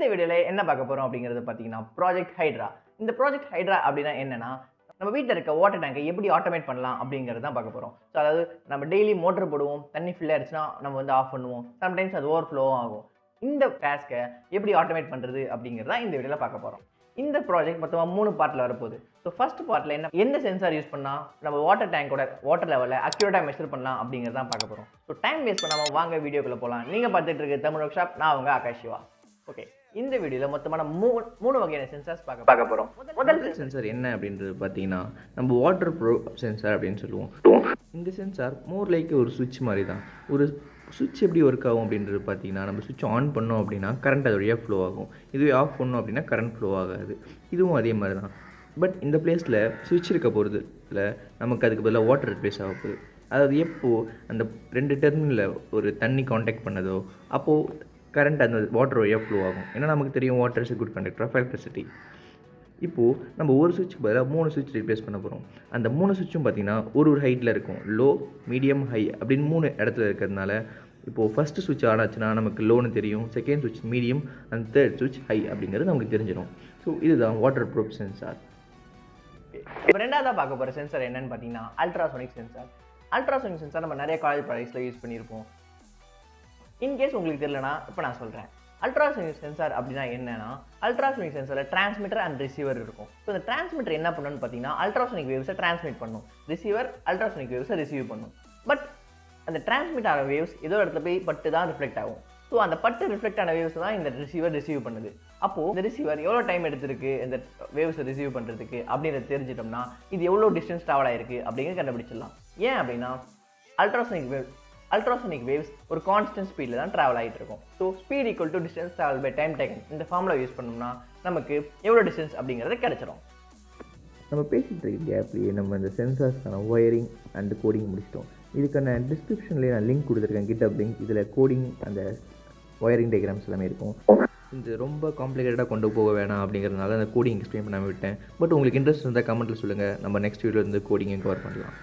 இந்த வீடியோல என்ன பார்க்க போறோம் அப்படிங்கறது பாத்தீங்கன்னா ப்ராஜெக்ட் ஹைட்ரா. இந்த ப்ராஜெக்ட் ஹைட்ரா அப்படினா என்னன்னா நம்ம வீட்ல இருக்க வாட்டர் டேங்கை எப்படி ஆட்டோமேட் பண்ணலாம் அப்படிங்கறத தான் பார்க்க போறோம். சோ அதாவது நம்ம டெய்லி மோட்டார் போடுவோம், தண்ணி ஃபில் ஆயிடுச்சுனா நம்ம வந்து ஆஃப் பண்ணுவோம். சம்டைம்ஸ் அது ஓவர்ஃப்ளோ ஆகும். இந்த டாஸ்கை எப்படி ஆட்டோமேட் பண்றது அப்படிங்கறத இந்த வீடியோல பார்க்க போறோம். இந்த ப்ராஜெக்ட் மொத்தமா 3 பார்ட்ல வரப்போகுது. ஸோ ஃபர்ஸ்ட் பார்ட்ல எந்த சென்சார் யூஸ் பண்ணா நம்ம வாட்டர் டேங்கோட வாட்டர் லெவலை அக்யூரேட்டா மெஷர் பண்ணலாம் அப்படிங்கறத தான் பார்க்க போறோம். ஸோ டைம் வேஸ்ட் பண்ணாம வாங்க வீடியோக்குள்ள போலாம். நீங்க பார்த்துட்டு இருக்க தமிழ் ஒர்க் ஷாப், நான் உங்க ஆகாஷ் சிவா. ஓகே, இந்த வீடியோல மொத்தமான 3 வகையான சென்சார்ஸ் பார்க்க போறோம். முதல் சென்சார் என்ன அப்படின்றது பார்த்தீங்கன்னா நம்ம வாட்டர் ப்ரூஃப் சென்சார் அப்படின்னு சொல்லுவோம். இந்த சென்சார் மோர் லைக் ஒரு சுவிட்ச் மாதிரி தான். ஒரு சுவிட்ச் எப்படி ஒர்க் ஆகும் அப்படின்றது பார்த்தீங்கன்னா நம்ம சுவிட்ச் ஆன் பண்ணோம் அப்படின்னா கரண்ட் அது வழியாக ஃப்ளோ ஆகும். இதுவே ஆஃப் பண்ணோம் அப்படின்னா கரண்ட் ஃப்ளோ ஆகாது. இதுவும் அதே மாதிரி தான். பட் இந்த பிளேஸில் சுவிட்ச் இருக்க போகிறது இல்லை, நமக்கு அதுக்கு பதிலாக வாட்டர் ரிப்ளேஸ் ஆக போகுது. அதாவது எப்போது அந்த 2 டெர்மினலில் ஒரு தண்ணி காண்டாக்ட் பண்ணதோ அப்போது கரண்ட் அந்த வாட்டர் வழியாக ஃப்ளோ ஆகும். ஏன்னா நமக்கு தெரியும் water is good conductor of electricity. இப்போது நம்ம ஒரு சுவிட்சுக்கு பதிலாக 3 சுவிட்ச் ரீப்ளேஸ் பண்ண போகிறோம். அந்த 3 சுவிட்சும் பார்த்திங்கன்னா ஒரு ஹைட்டில் இருக்கும். லோ, மீடியம், ஹை அப்படின்னு 3 இடத்துல இருக்கிறதுனால இப்போது ஃபஸ்ட்டு சுவிட்ச் ஆன் ஆச்சுன்னா நமக்கு லோன்னு தெரியும், செகண்ட் சுவிட்ச் மீடியம், அண்ட் தேர்ட் சுவிட்ச் ஹை அப்படிங்கிறது நமக்கு தெரிஞ்சிடும். ஸோ இதுதான் வாட்டர் ப்ரூஃப் சென்சார். இப்போ ரெண்டாவதாக பார்க்க போகிற சென்சார் என்னன்னு பார்த்தீங்கன்னா அல்ட்ராசோனிக் சென்சார். அல்ட்ராசோனிக் சென்சார் நம்ம நிறைய காலேஜ் ப்ராஜெக்ட்ஸில் யூஸ் பண்ணியிருப்போம். இன்கேஸ் உங்களுக்கு தெரியலனா இப்போ நான் சொல்கிறேன். அல்ட்ராசோனிக் சென்சார் அப்படின்னா என்னன்னா, அல்ட்ராசோனிக் சென்சாரில் டிரான்ஸ்மிட்டர் அண்ட் ரிசீவர் இருக்கும். ஸோ இந்த டிரான்ஸ்மிட்டர் என்ன பண்ணணும்னு பார்த்தீங்கன்னா அல்ட்ராசோனிக் வேவ்ஸை டிரான்ஸ்மிட் பண்ணும், ரிசீவர் அல்ட்ராசோனிக் வேவ்ஸை ரிசீவ் பண்ணும். பட் அந்த டிரான்ஸ்மிட் ஆகிற வேவ்ஸ் ஏதோ இடத்துல போய் பட்டு தான் ரிஃப்ளெக்ட் ஆகும். ஸோ அந்த பட்டு ரிஃப்ளெக்ட் ஆன வேவ்ஸ் தான் இந்த ரிசீவர் ரிசீவ் பண்ணுது. அப்போது இந்த ரிசீவர் எவ்வளோ டைம் எடுத்திருக்கு இந்த வேவ்ஸை ரிசீவ் பண்ணுறதுக்கு அப்படின்றத தெரிஞ்சிட்டோம்னா இது எவ்வளோ டிஸ்டன்ஸ் ட்ராவல் ஆயிருக்கு அப்படிங்கிறது கண்டுபிடிச்சிடலாம். ஏன் அப்படின்னா அல்ட்ராசோனிக் வேவ்ஸ் ஒரு கான்ஸ்டன்ட் ஸ்பீடில் தான் ட்ராவல் ஆகிட்டு இருக்கும். So speed equal to distance travel by time taken இந்த ஃபார்முலா யூஸ் பண்ணோம்னா நமக்கு எவ்வளோ டிஸ்டன்ஸ் அப்படிங்கிறது கிடைச்சிடும். நம்ம பேசிகிட்டு இருக்க கேப்லேயே நம்ம இந்த சென்சார்ஸ்க்கான ஒயரிங் அண்ட் கோடிங் முடிச்சிட்டோம். இதுக்கான டிஸ்கிரிப்ஷன்லேயே நான் லிங்க் கொடுத்துருக்கேன், GitHub லிங்க். இதில் கோடிங் அந்த ஒயரிங் டயக்ராம்ஸ் எல்லாமே இருக்கும். இது ரொம்ப காம்ப்ளிகேட்டடாக கொண்டு போக வேணாம் அப்படிங்கிறதுனால அந்த கோடிங் எக்ஸ்பிளைன் பண்ணாமல் விட்டேன். பட் உங்களுக்கு இன்ட்ரெஸ்ட் இருந்தால் கமெண்ட்டில் சொல்லுங்கள், நம்ம நெக்ஸ்ட் வீடியோவில் வந்து கோடிங்கை கவர் பண்ணலாம்.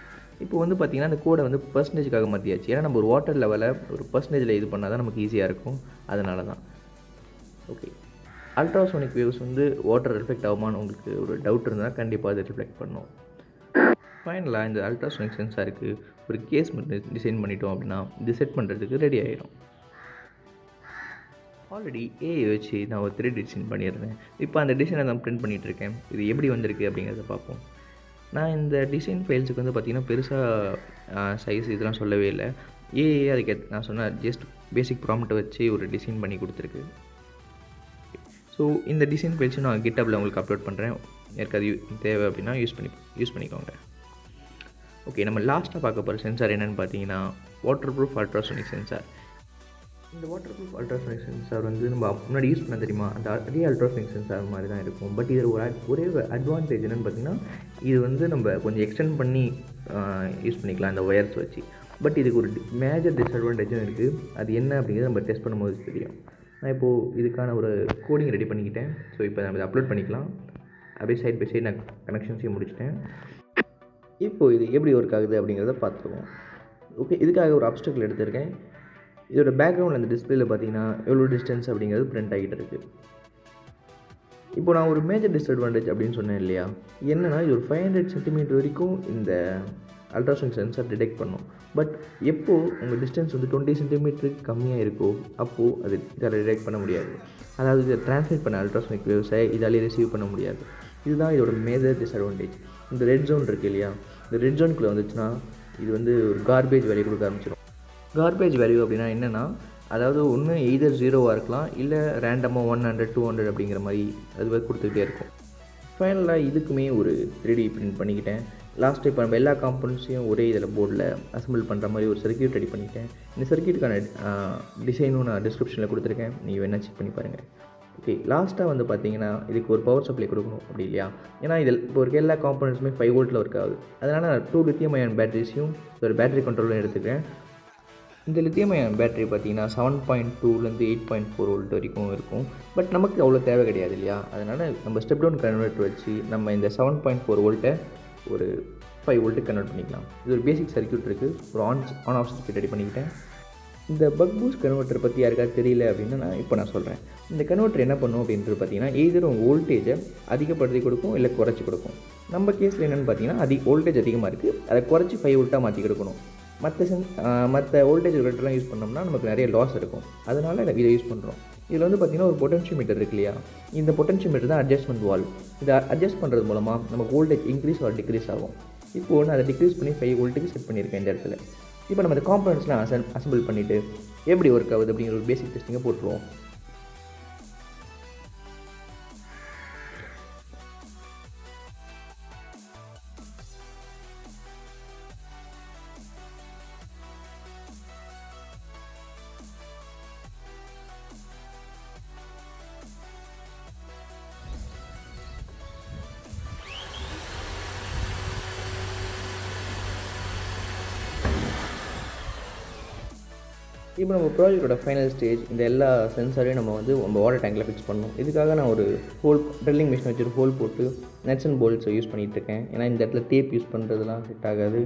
இப்போ வந்து பார்த்திங்கன்னா அந்த கோடை வந்து பர்சன்டேஜுக்காக மாற்றியாச்சு. ஏன்னா நம்ம ஒரு வாட்டர் லெவலில் ஒரு பர்சன்டேஜில் இது பண்ணால் தான் நமக்கு ஈஸியாக இருக்கும். அதனால தான். ஓகே, அல்ட்ராசோனிக் வேவ்ஸ் வந்து வாட்டர் ரிஃப்ளெக்ட் ஆகுமான்னு உங்களுக்கு ஒரு டவுட் இருந்தால் கண்டிப்பாக அதை ரிஃப்ளெக்ட் பண்ணும். ஃபைனலாக இந்த அல்ட்ராசோனிக் சென்சாருக்கு ஒரு கேஸ் டிசைன் பண்ணிட்டோம் அப்படின்னா இது செட் பண்ணுறதுக்கு ரெடி ஆகிடும். ஆல்ரெடி ஏஐ வச்சு நான் ஒரு 3D டிசைன் பண்ணியிருந்தேன். இப்போ அந்த டிசைனை நான் பிரிண்ட் பண்ணிகிட்டு இருக்கேன். இது எப்படி வந்திருக்கு அப்படிங்கிறத பார்ப்போம். நான் இந்த டிசைன் ஃபைல்ஸுக்கு வந்து பார்த்திங்கன்னா பெருசாக சைஸ் இதெல்லாம் சொல்லவே இல்லை. ஏஐ அதுக்கு நான் சொன்ன ஜஸ்ட் பேசிக் ப்ராம்ப்ட்டை வச்சு ஒரு டிசைன் பண்ணி கொடுத்துருக்கு. ஸோ இந்த டிசைன் ஃபைல்ஸும் நான் GitHubல உங்களுக்கு அப்லோட் பண்ணுறேன். எனக்கு அது தேவை அப்படின்னா யூஸ் பண்ணிக்கோங்க. ஓகே, நம்ம லாஸ்ட்டாக பார்க்க போகிற சென்சார் என்னென்னு பார்த்தீங்கன்னா வாட்டர் ப்ரூஃப் அல்ட்ராசோனிக் சென்சார். இந்த வாட்டர் ப்ரூஃப் அல்ட்ராசோனிக் சென்சார் வந்து நம்ம முன்னாடி யூஸ் பண்ண தெரியுமா, அந்த அதே அல்ட்ராசோனிக் சென்சார் மாதிரி தான் இருக்கும். பட் இதில் ஒரே அட்வான்டேஜ் என்னென்னு பார்த்தீங்கன்னா இது வந்து நம்ம கொஞ்சம் எக்ஸ்டெண்ட் பண்ணி யூஸ் பண்ணிக்கலாம் இந்த ஒயர்ஸ் வச்சு. பட் இதுக்கு ஒரு மேஜர் டிஸ்அட்வான்டேஜும் இருக்குது. அது என்ன அப்படிங்கிறது நம்ம டெஸ்ட் பண்ணும்போது தெரியும். நான் இப்போது இதுக்கான ஒரு கோடிங் ரெடி பண்ணிக்கிட்டேன். ஸோ இப்போ நம்ம இதை அப்லோட் பண்ணிக்கலாம். அப்படியே சைட் பை சைட் நான் கனெக்ஷன்ஸையும் முடிச்சிட்டேன். இப்போது இது எப்படி ஒர்க் ஆகுது அப்படிங்கிறத பார்த்துருவோம். ஓகே, இதுக்காக ஒரு அப்ஸ்டக்கிள் எடுத்திருக்கேன். இதோட பேக்ரவுண்டில் அந்த டிஸ்பிளேல பார்த்தீங்கன்னா எவ்வளோ டிஸ்டன்ஸ் அப்படிங்கிறது பிரிண்ட் ஆகிட்டு இருக்குது. இப்போ நான் ஒரு மேஜர் டிஸ்அட்வான்டேஜ் அப்படின்னு சொன்னேன் இல்லையா, என்னென்னா இது ஒரு 500 சென்டிமீட்டர் வரைக்கும் இந்த அல்ட்ராசோனிக் சென்சார் டிடெக்ட் பண்ணும். பட் எப்போது உங்கள் டிஸ்டன்ஸ் வந்து 20 சென்டிமீட்டருக்கு கம்மியாக இருக்கோ அப்போது அது இதால் டிடெக்ட் பண்ண முடியாது. அதாவது இதை ட்ரான்ஸ்மிட் பண்ண அல்ட்ராசோனிக் வேவ்ஸை இதாலே ரிசீவ் பண்ண முடியாது. இதுதான் இதோட மேஜர் டிஸ்அட்வான்டேஜ். இந்த ரெட் ஜோன் இருக்குது இல்லையா, இந்த ரெட் ஜோனுக்குள்ளே வந்துச்சுன்னா இது வந்து ஒரு கார்பேஜ் வேல்யூ கொடுக்க ஆரம்பிச்சிடும். கார்பேஜ் வேல்யூ அப்படின்னா என்னென்னா, அதாவது ஒன்று எய்தர் 0வாக இருக்கலாம், இல்லை ரேண்டமாக 100, 200 அப்படிங்கிற மாதிரி அது கொடுத்துக்கிட்டே இருக்கும். ஃபைனலாக இதுக்குமே ஒரு 3D பிரிண்ட் பண்ணிக்கிட்டேன். லாஸ்ட் இப்போ நம்ம எல்லா காம்பனன்ட்ஸையும் ஒரே இதில் போர்டில் அசம்பிள் பண்ணுற மாதிரி ஒரு சர்க்யூட் ரெடி பண்ணிட்டேன். இந்த சர்க்யூட்டுக்கான டிசைனும் நான் டிஸ்கிரிப்ஷனில் கொடுத்துருக்கேன், நீங்கள் வேணால் செக் பண்ணி பாருங்கள். ஓகே, லாஸ்ட்டாக வந்து பார்த்தீங்கன்னா இதுக்கு ஒரு பவர் சப்ளை கொடுக்கணும் அப்படி இல்லையா. ஏன்னா இதில் இப்போ இருக்க எல்லா காம்பனன்ட்ஸுமே 5 வோல்ட்டில் ஒர்க் ஆகுது. அதனால் நான் 2 லித்தியம் அயன் பேட்டரிஸையும் ஒரு பேட்டரி கண்ட்ரோலும் எடுத்துக்கிறேன். இந்த லித்தியம் அயன் பேட்டரி பார்த்திங்கன்னா 7.2லேருந்து 8.4 வோல்ட் வரைக்கும் இருக்கும். பட் நமக்கு அவ்வளோ தேவை கிடையாது இல்லையா. அதனால் நம்ம ஸ்டெப் டவுன் கன்வெர்ட்டர் வச்சு நம்ம இந்த 7.4 வோல்ட்டை ஒரு 5 வோல்ட்டுக்கு கன்வெர்ட் பண்ணிக்கலாம். இது ஒரு பேசிக் சர்க்யூட் இருக்குது. ஒரு ஆன் ஆஃப் சர்க்யூட் ரெடி பண்ணிக்கிட்டேன். இந்த பக் பூஸ்ட் கன்வெர்ட்டர் பற்றி யாருக்காவது தெரியல அப்படின்னா நான் சொல்கிறேன். இந்த கன்வெர்ட்டர் என்ன பண்ணும் அப்படின்றது பார்த்தீங்கன்னா, எய்தர் உங்கள் வோல்டேஜை அதிகப்படுத்தி கொடுக்கும், இல்லை குறைச்சி கொடுக்கும். நம்ம கேஸில் என்னென்னு பார்த்தீங்கன்னா, வோல்டேஜ் அதிகமாக இருக்குது, அதை குறைச்சி 5 வோல்ட்டாக மாற்றி கொடுக்கணும். மற்ற வோல்டேஜ் ரெகுலேட்டர்லாம் யூஸ் பண்ணோம்னா நமக்கு நிறைய லாஸ் இருக்கும். அதனால் இதை யூஸ் பண்ணுறோம். இதில் வந்து பார்த்திங்கன்னா ஒரு பொட்டன்ஷியோமீட்டர் இருக்கு இல்லையா, இந்த பொட்டன்ஷியோமீட்டர் தான் அட்ஜஸ்ட்மெண்ட் வால்வ். இதை அட்ஜஸ்ட் பண்ணுறது மூலமாக நமக்கு வோல்டேஜ் இன்க்ரீஸ் ஆர் டிக்ரீஸ் ஆகும். இப்போது நான் அதை டிக்ரீஸ் பண்ணி 5 வோல்ட்டுக்கு செட் பண்ணியிருக்கேன் இந்த இடத்துல. இப்போ நம்ம இந்த காம்பனன்ட்ஸ்லாம் அசம்பிள் பண்ணிவிட்டு எப்படி ஒர்க் ஆகுது அப்படிங்கிற ஒரு பேசிக் டெஸ்டிங்கை போட்டுருவோம். இப்போ நம்ம ப்ராஜெக்டோட ஃபைனல் ஸ்டேஜ், இந்த எல்லா சென்சாரையும் நம்ம வாட்டர் டேங்கில் ஃபிக்ஸ் பண்ணணும். இதுக்காக நான் ஒரு ட்ரில்லிங் மிஷின் வச்சு ஒரு ஹோல் போட்டு நட்ஸ் அண்ட் போல்ட்ஸை யூஸ் பண்ணிகிட்ருக்கேன். ஏன்னா இந்த இடத்துல டேப் யூஸ் பண்ணுறதுலாம் செட் ஆகாது.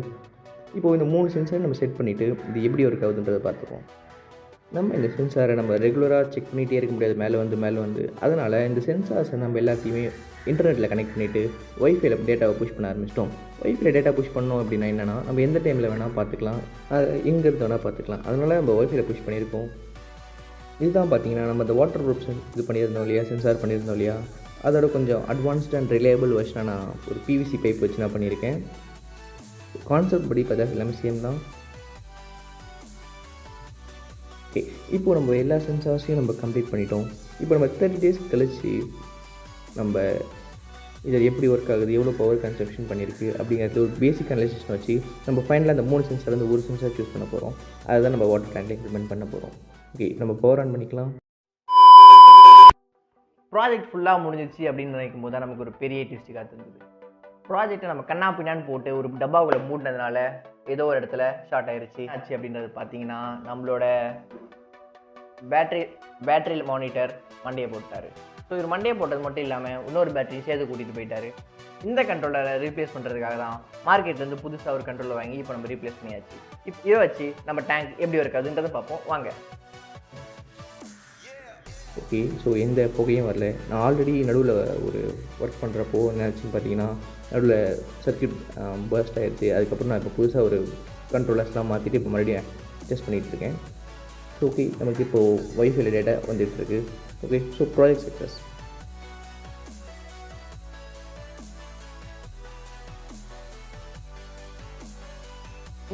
இப்போது இந்த 3 சென்சாரை நம்ம செட் பண்ணிவிட்டு இது எப்படி ஒர்க் ஆகுதுன்றதை பார்த்துப்போம். நம்ம இந்த சென்சாரை நம்ம ரெகுலராக செக் பண்ணிகிட்டே இருக்க முடியாது, மேலே வந்து. அதனால் இந்த சென்சார்ஸை நம்ம எல்லாத்தையுமே இன்டர்நெட்டில் கனெக்ட் பண்ணிவிட்டு ஒய்ஃபைல டேட்டாவை புஷ் பண்ண ஆரம்பிச்சிட்டோம். ஒய்ஃபைல டேட்டா புஷ் பண்ணோம் அப்படின்னா என்னென்னா, நம்ம எந்த டைமில் வேணால் பார்த்துக்கலாம், எங்கேருந்து வேணால் பார்த்துக்கலாம். அதனால் நம்ம ஒய்ஃபைல புஷ் பண்ணியிருக்கோம். இதுதான் பார்த்தீங்கன்னா நம்ம இந்த வாட்டர் ப்ரூஃப் இது பண்ணியிருந்தோம் இல்லையா, சென்சார் பண்ணியிருந்தோம் இல்லையா, அதோட கொஞ்சம் அட்வான்ஸ்ட் அண்ட் ரிலையபிள் வெர்ஷனாக நான் ஒரு பிவிசி பைப் வச்சு நான் பண்ணியிருக்கேன். கான்செப்ட் படி பார்த்தா எல்லாமே சேம் தான். ஓகே, இப்போது நம்ம எல்லா சென்சார்ஸையும் நம்ம கம்ப்ளீட் பண்ணிட்டோம். இப்போ நம்ம 30 days கழிச்சு நம்ம இதில் எப்படி ஒர்க் ஆகுது, எவ்வளோ பவர் கன்சப்ஷன் பண்ணியிருக்கு அப்படிங்கிறது ஒரு பேசிக் அனலைசிஸ் வச்சு நம்ம ஃபைனலாக அந்த 3 சென்சார் வந்து ஒரு சென்சார் சூஸ் பண்ண போகிறோம். அதுதான் நம்ம வாட்டர் டேங்கில் இம்ப்ளிமெண்ட் பண்ண போகிறோம். ஓகே, நம்ம பவர் ஆன் பண்ணிக்கலாம். ப்ராஜெக்ட் ஃபுல்லாக முடிஞ்சிச்சு அப்படின்னு நினைக்கும் போது தான் நமக்கு ஒரு பெரிய ட்விஸ்ட் காத்திருந்தது. ப்ராஜெக்டை நம்ம கண்ணா பின்னான்னு போட்டு ஒரு டப்பாவுக்குள்ளே மூடினதுனால ஏதோ ஒரு இடத்துல ஷார்ட் ஆயிடுச்சு. ஆச்சு அப்படின்றது பார்த்தீங்கன்னா, நம்மளோட பேட்டரி மானிட்டர் மண்டையை போட்டார். ஸோ இவர் மண்டையை போட்டது மட்டும் இல்லாமல் இன்னொரு பேட்டரி சேர்த்து கூட்டிகிட்டு போயிட்டார். இந்த கண்ட்ரோலரை ரீப்ளேஸ் பண்ணுறதுக்காக தான் மார்க்கெட்லேருந்து புதுசாக ஒரு கண்ட்ரோலர் வாங்கி இப்போ நம்ம ரீப்ளேஸ் பண்ணியாச்சு. இதை வச்சு நம்ம டேங்க் எப்படி இருக்காதுன்றதை பார்ப்போம் வாங்க. ஓகே, ஸோ எந்த புகையும் வரல. நான் ஆல்ரெடி நடுவில் ஒரு ஒர்க் பண்ணுறப்போ என்னாச்சுன்னு பார்த்தீங்கன்னா, நடுவில் சர்க்யூட் பர்ஸ்ட் ஆகிடுச்சு. அதுக்கப்புறம் நான் இப்போ புதுசாக ஒரு கண்ட்ரோலர்ஸ்லாம் மாற்றிட்டு இப்போ மறுபடியும் டெஸ்ட் பண்ணிகிட்ருக்கேன். ஸோ ஓகே, நமக்கு இப்போது வைஃபைல டேட்டா வந்துட்டுருக்கு. Okay, so project success.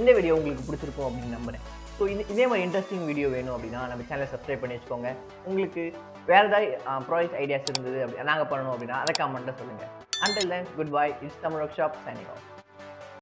இந்த வீடியோ உங்களுக்கு பிடிச்சிருக்கும் அப்படின்னு நம்புகிறேன். ஸோ இதே மாதிரி இன்ட்ரெஸ்டிங் வீடியோ வேணும் அப்படின்னா நம்ம சேனலை சப்ஸ்கிரைப் பண்ணி வச்சுக்கோங்க. உங்களுக்கு வேறு ஏதாவது ப்ராஜெக்ட் ஐடியாஸ் இருந்தது அப்படி நாங்கள் பண்ணணும் அப்படின்னா அதை கமெண்ட்டில் சொல்லுங்கள். Until then, goodbye. It's Tamil Workshop signing off.